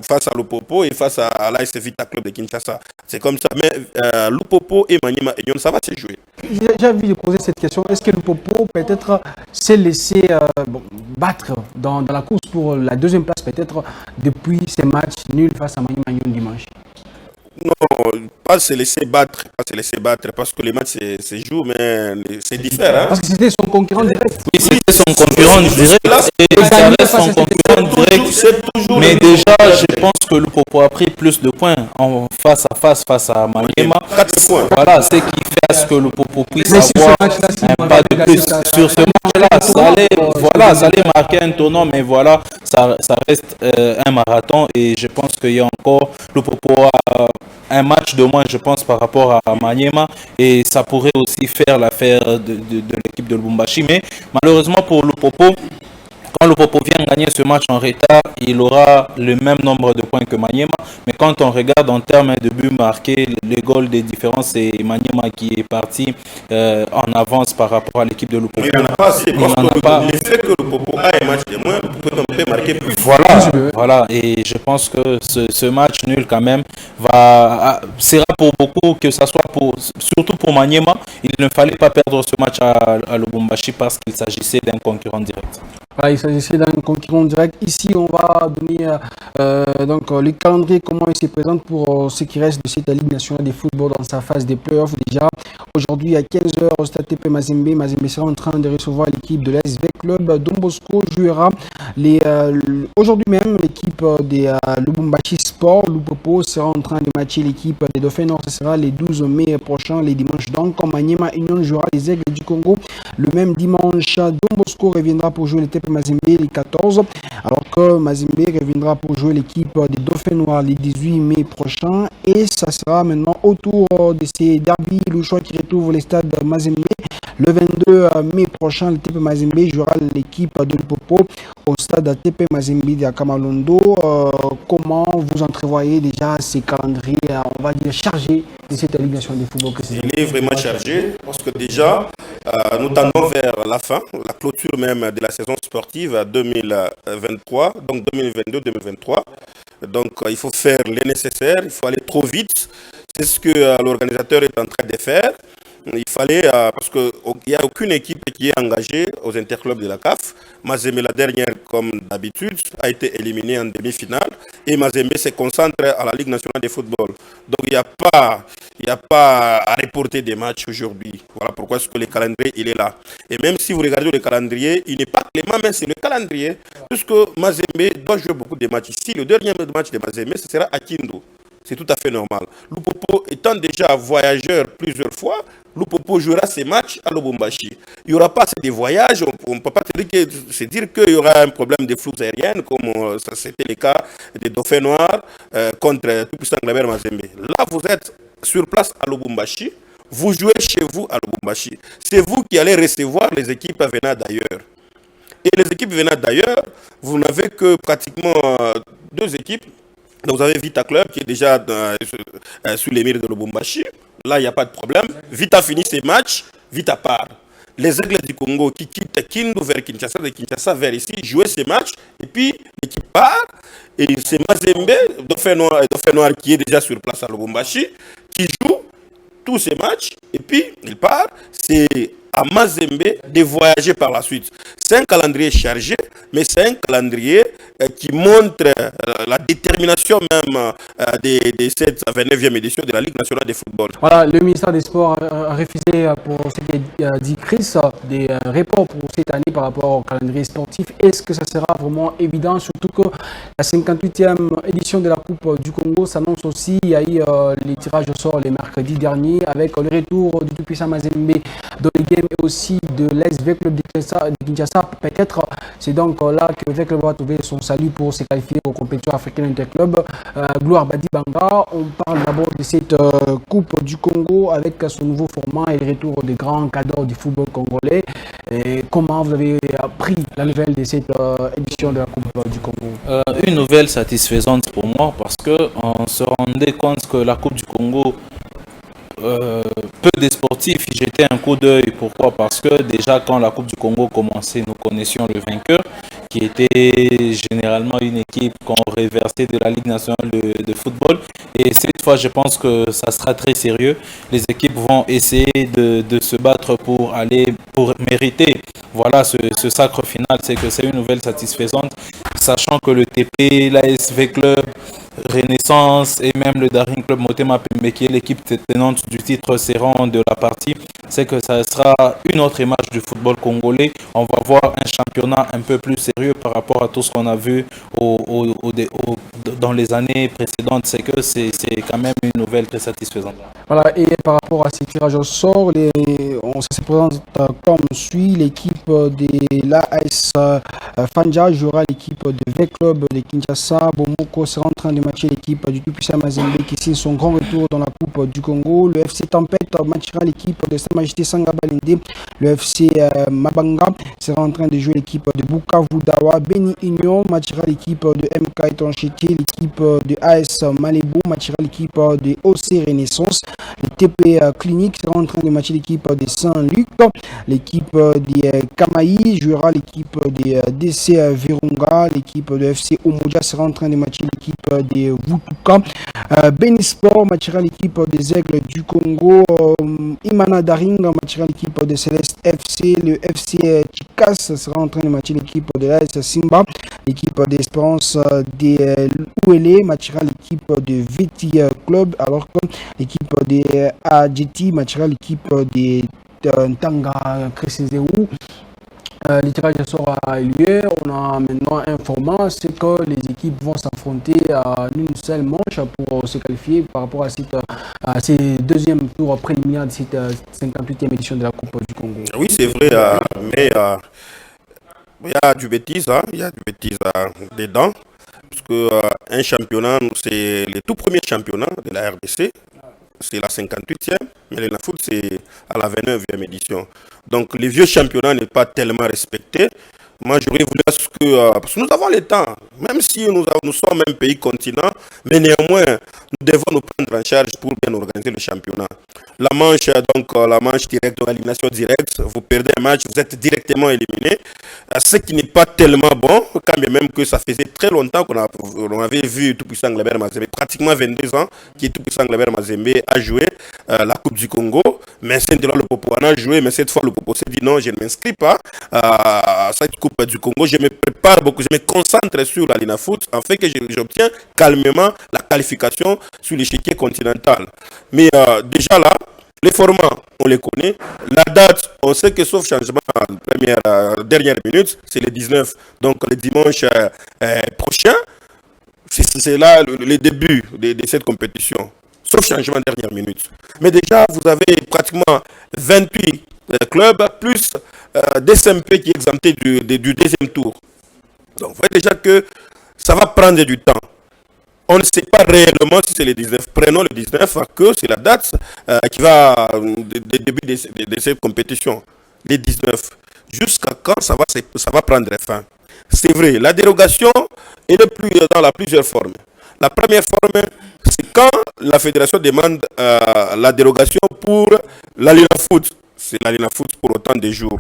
Face à Lupopo et face à l'AS Vita Club de Kinshasa. C'est comme ça. Mais Lupopo et Manyema Ignon, ça va se jouer. J'ai envie de poser cette question. Est-ce que Lupopo peut-être s'est laissé battre dans la course pour la deuxième place, peut-être depuis ces matchs nuls face à Manyema Ignon dimanche? Non, pas se laisser battre, parce que les matchs se jouent, mais c'est différent. Parce que c'était son concurrent direct. Oui, c'était son concurrent direct. Et ça reste son concurrent direct. Mais déjà, je pense que le Popo a pris plus de points en face à Manyema. 4 points. Voilà, ce qui fait à ce que le Popo puisse avoir un pas de plus. Sur ce match-là, ça allait marquer un tournant, mais voilà, ça reste un marathon et je pense qu'il y a encore, le Popo a un match de moins, je pense, par rapport à Manyema et ça pourrait aussi faire l'affaire de l'équipe de Lubumbashi. Mais malheureusement pour le Popo, quand le Popo vient gagner ce match en retard, il aura le même nombre de points que Manyema. Mais quand on regarde en termes de buts marqués, le goal des différences, c'est Manyema qui est parti en avance par rapport à l'équipe de Lupopo. Mais il n'en a pas assez. Le fait que le Popo a un match de moins peut marquer plus. Voilà. Et je pense que ce match nul quand même sera pour beaucoup, que ça soit surtout pour Manyema. Il ne fallait pas perdre ce match à Lubumbashi parce qu'il s'agissait d'un concurrent direct. Voilà, il s'agissait d'un concurrent direct. Ici, on va donner donc le calendrier, comment il se présente pour ce qui reste de cette Ligue nationale de football dans sa phase des playoffs. Déjà, aujourd'hui à 15h, au Stade TP Mazembe sera en train de recevoir l'équipe de l'ASV Club. Don Bosco jouera Aujourd'hui même, l'équipe de Lubumbashi Sport, Lupopo, sera en train de matcher l'équipe des Dauphins Nord. Ce sera le 12 mai prochain, les dimanches. Donc, comme Maniema Union jouera les Aigles du Congo le même dimanche. Don Bosco reviendra pour jouer le TP Mazembe les 14, alors que Mazembe reviendra pour jouer l'équipe des Dauphins Noirs les 18 mai prochain. Et ça sera maintenant autour de ces derbies louchois qui retrouvent les stades Mazembe. Le 22 mai prochain, le TP Mazembe jouera l'équipe de Lupopo au stade TP Mazembe de Kamalondo. Comment vous entrevoyez déjà ces calendriers, on va dire, chargés de cette élimination du football? Il est vraiment chargé parce que déjà, nous tendons vers la fin, la clôture même de la saison sportive 2023, donc 2022-2023. Donc il faut faire le nécessaire, il faut aller trop vite. C'est ce que l'organisateur est en train de faire. Il fallait, parce qu'il n'y a aucune équipe qui est engagée aux interclubs de la CAF. Mazembe, la dernière, comme d'habitude, a été éliminée en demi-finale. Et Mazembe se concentre à la Ligue nationale de football. Donc il n'y a pas à reporter des matchs aujourd'hui. Voilà pourquoi est-ce que le calendrier il est là. Et même si vous regardez le calendrier, il n'est pas clément, mais c'est le calendrier. Puisque Mazembe doit jouer beaucoup de matchs ici. Le dernier match de Mazembe, ce sera à Kindu. C'est tout à fait normal. Lupopo étant déjà voyageur plusieurs fois, Lupopo jouera ses matchs à Lubumbashi. Il n'y aura pas assez de voyages, on ne peut pas se dire qu'il y aura un problème de flux aériens comme ça c'était le cas des Dauphins Noirs contre Tout-Puissant Glabert Mazembe. Là, vous êtes sur place à Lubumbashi, vous jouez chez vous à Lubumbashi. C'est vous qui allez recevoir les équipes venant d'ailleurs. Et les équipes venant d'ailleurs, vous n'avez que pratiquement deux équipes. Donc vous avez Vita Club qui est déjà sous les murs de Lubumbashi. Là, il n'y a pas de problème. Vita finit ses matchs, Vita part. Les Aigles du Congo qui quittent Kindu vers Kinshasa, de Kinshasa vers ici, jouer ses matchs. Et puis, l'équipe part. Et c'est Mazembe, Dauphin Noir qui est déjà sur place à Lubumbashi, qui joue tous ces matchs. Et puis, il part. C'est à Mazembe de voyager par la suite. C'est un calendrier chargé, mais c'est un calendrier qui montre la détermination même de cette 29e édition de la Ligue nationale de football. Voilà, le ministère des Sports a refusé, pour ce qui a dit Chris, des reports pour cette année par rapport au calendrier sportif. Est-ce que ça sera vraiment évident, surtout que la 58e édition de la Coupe du Congo s'annonce aussi? Il y a eu les tirages au sort les mercredis derniers avec le retour du tout-puissant Mazembe dans les games et aussi de l'SV Club de Kinshasa. Peut-être c'est donc là que le club va trouver son salut pour se qualifier aux compétitions africaines interclubs. Gloire Badi Banga, on parle d'abord de cette Coupe du Congo avec son nouveau format et le retour des grands cadres du football congolais. Et comment vous avez pris la nouvelle de cette édition de la Coupe du Congo? Une nouvelle satisfaisante pour moi parce qu'on se rendait compte que la Coupe du Congo, peu de sportifs y jetaient un coup d'œil. Pourquoi? Parce que déjà quand la Coupe du Congo commençait, nous connaissions le vainqueur qui était généralement une équipe qu'on reversait de la Ligue nationale de football. Et cette fois, je pense que ça sera très sérieux. Les équipes vont essayer de se battre pour mériter voilà ce sacre final. C'est que c'est une nouvelle satisfaisante, sachant que le TP, l'ASV Club, Renaissance et même le Daring Club Motema Pembe, qui est l'équipe tenante du titre serrant de la partie, c'est que ça sera une autre image du football congolais. On va voir un championnat un peu plus sérieux par rapport à tout ce qu'on a vu dans les années précédentes. C'est que c'est quand même une nouvelle très satisfaisante. Voilà, et par rapport à ces tirages au sort, on se présente comme suit. L'équipe de l'AS Fanja jouera l'équipe de V-Club de Kinshasa. Bomoko sera en train de matcher l'équipe du Tout-Puissant Mazembe qui signe son grand retour dans la Coupe du Congo. Le FC Tempête matchera l'équipe de Sa Majesté Sangabalinde. Le FC Mabanga sera en train de jouer l'équipe de Bukavu Dawa. Beni Union matchera l'équipe de MK Etonchiti. L'équipe de AS Malebo matchera l'équipe de OC Renaissance. Le TP Clinique sera en train de matcher l'équipe de Saint-Luc. L'équipe de Kamaï jouera l'équipe de DC Virunga. L'équipe de FC Omoja sera en train de matcher l'équipe de Vutuka. Benisport matchera l'équipe des Aigles du Congo. Imana Daring matchera l'équipe de Céleste FC. Le FC Chikas sera en train de matcher l'équipe de l'AS Simba. L'équipe d'Espérance de Ouele matchera l'équipe de Veti Club, alors que l'équipe de AGT matchera l'équipe de Ntanga Crescenzeu. le tirage au sort a eu lieu. On a maintenant un format, c'est que les équipes vont s'affronter à une seule manche pour se qualifier par rapport à ces deuxièmes tours préliminaires de cette 58e édition de la Coupe du Congo. Oui, c'est vrai, mais il y a du bêtise, hein, il y a du bêtise dedans. Parce que un championnat, c'est le tout premier championnat de la RDC. C'est la 58e, mais le foot, c'est à la 29e édition. Donc, le vieux championnat n'est pas tellement respecté. Moi, j'aurais voulu parce que nous avons le temps, même si nous sommes un pays continent, mais néanmoins, nous devons nous prendre en charge pour bien organiser le championnat. La manche, la manche directe, donc l'élimination directe, vous perdez un match, vous êtes directement éliminé. Ce qui n'est pas tellement bon, quand bien même que ça faisait très longtemps qu'on avait vu Tout-Puissant Glabert Mazembe, pratiquement 22 ans, qui Tout-Puissant Glabert Mazembe a joué la Coupe du Congo. Mais le Popo en a joué, mais cette fois le Popo s'est dit non, je ne m'inscris pas à cette Coupe du Congo. Je me prépare beaucoup, je me concentre sur la Lina Foot, en fait que j'obtiens calmement la qualification sur l'échiquier continental. Mais déjà là, les formats, on les connaît. La date, on sait que sauf changement dernière minute, c'est le 19. Donc le dimanche prochain, c'est là le début de cette compétition. Sauf changement dernière minute. Mais déjà, vous avez pratiquement 28 clubs, plus DSMP qui est exempté du deuxième tour. Donc vous voyez déjà que ça va prendre du temps. On ne sait pas réellement si c'est le 19. Prenons le 19, que c'est la date qui va du début de cette compétition. Les 19. Jusqu'à quand ça va prendre fin. C'est vrai, la dérogation est dans la plusieurs formes. La première forme, c'est quand la fédération demande la dérogation pour la Lina Foot. C'est la Lina Foot pour autant de jours.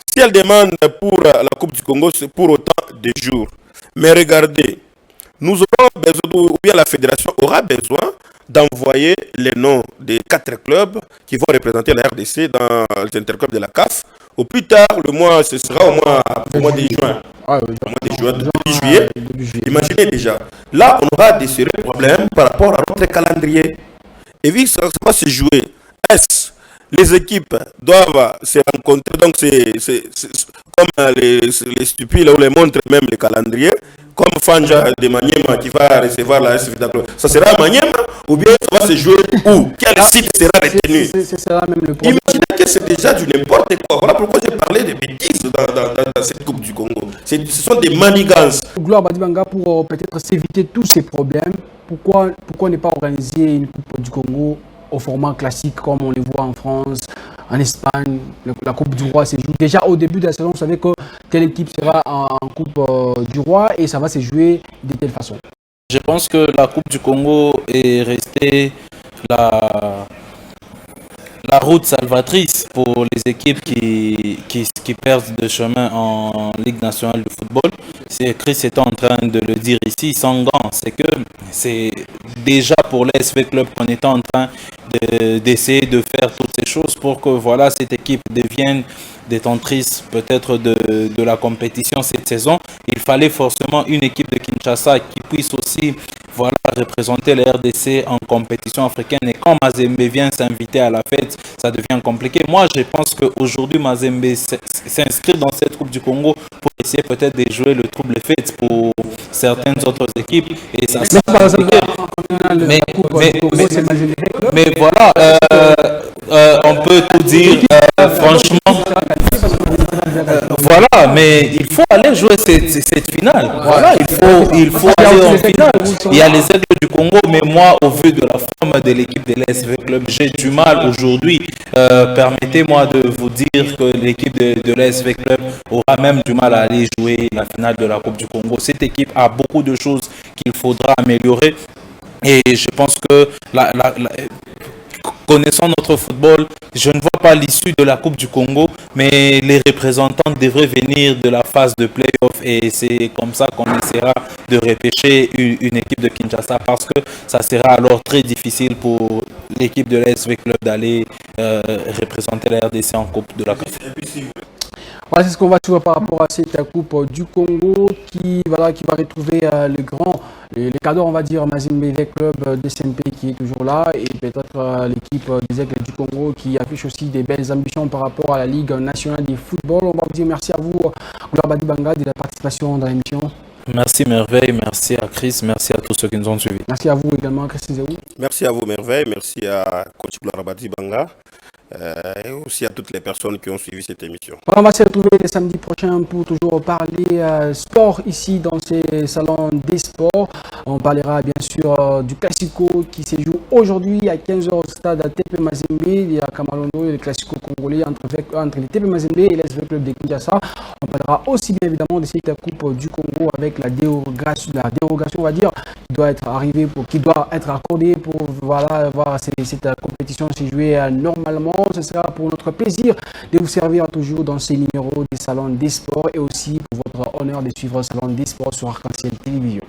Si elle demande pour la Coupe du Congo, c'est pour autant de jours. Mais regardez, nous aurons besoin, ou bien la fédération aura besoin d'envoyer les noms des 4 clubs qui vont représenter la RDC dans l'interclub de la CAF. Au plus tard, ce sera au mois de juin. Au mois de juin, début juillet. Imaginez déjà. Là, on aura des sérieux problèmes par rapport à notre calendrier. Et vu que ça va se jouer, les équipes doivent se rencontrer. Donc, c'est comme les stupides, où les montrent même le calendrier. Comme Fanja de Maniema qui va recevoir la SV Club. Ça sera à Maniema ou bien ça va se jouer où? Quel site sera retenu? Imaginez que c'est déjà du n'importe quoi. Voilà pourquoi j'ai parlé de bêtises dans cette Coupe du Congo. Ce sont des manigances. Gloire Badibanga, pour peut-être s'éviter tous ces problèmes, pourquoi ne pas organiser une Coupe du Congo au format classique comme on les voit en France, en Espagne? La Coupe du Roi se joue déjà au début de la saison. Vous savez que telle équipe sera en Coupe du Roi et ça va se jouer de telle façon. Je pense que la Coupe du Congo est restée la route salvatrice pour les équipes qui perdent de chemin en Ligue nationale de football. Chris était en train de le dire ici, sans gants. C'est que c'est déjà pour l'SV Club qu'on était en train d'essayer de faire toutes ces choses pour que voilà, cette équipe devienne détentrice peut-être de la compétition cette saison. Il fallait forcément une équipe de Kinshasa qui puisse aussi représenter la RDC en compétition africaine. Et quand Mazembe vient s'inviter à la fête, ça devient compliqué. Moi, je pense qu'aujourd'hui, Mazembe s'inscrit dans cette Coupe du Congo pour essayer peut-être de jouer le trouble fête pour certaines autres équipes. Et ça compliqué. Mais voilà, on peut tout dire, franchement. Voilà, mais il faut aller jouer cette finale. Voilà, il faut aller en finale. Il y a les aigles du Congo, mais moi, au vu de la forme de l'équipe de l'SV Club, j'ai du mal aujourd'hui. Permettez-moi de vous dire que l'équipe de l'SV Club aura même du mal à aller jouer la finale de la Coupe du Congo. Cette équipe a beaucoup de choses qu'il faudra améliorer. Et je pense que connaissant notre football, je ne vois pas l'issue de la Coupe du Congo, mais les représentants devraient venir de la phase de play-off et c'est comme ça qu'on essaiera de repêcher une équipe de Kinshasa parce que ça sera alors très difficile pour l'équipe de l'SV Club d'aller représenter la RDC en Coupe de la CAF. Voilà, c'est ce qu'on va suivre par rapport à cette Coupe du Congo qui va retrouver les cadres, on va dire, Mazembe Club de SMP qui est toujours là et peut-être l'équipe des Aigles du Congo qui affiche aussi des belles ambitions par rapport à la Ligue nationale de football. On va vous dire merci à vous, Gloire Badi Banga, de la participation dans l'émission. Merci Merveille, merci à Chris, merci à tous ceux qui nous ont suivis. Merci à vous également, Christine Zéou. Merci à vous Merveille, merci à coach Gloire Badi Banga. Et aussi à toutes les personnes qui ont suivi cette émission. On va se retrouver le samedi prochain pour toujours parler sport ici dans ces salons des sports. On parlera bien sûr du Classico qui se joue aujourd'hui à 15h au stade TP Mazembe. Il y a Kamalondo et le Classico congolais entre les TP Mazembe et l'SV Club de Kinshasa. On parlera aussi bien évidemment de cette Coupe du Congo avec la dérogation, on va dire, qui doit être accordée pour voir cette compétition se jouer normalement. Ce sera pour notre plaisir de vous servir toujours dans ces numéros des salons des sports et aussi pour votre honneur de suivre le salon des sports sur Arc-en-Ciel Télévision.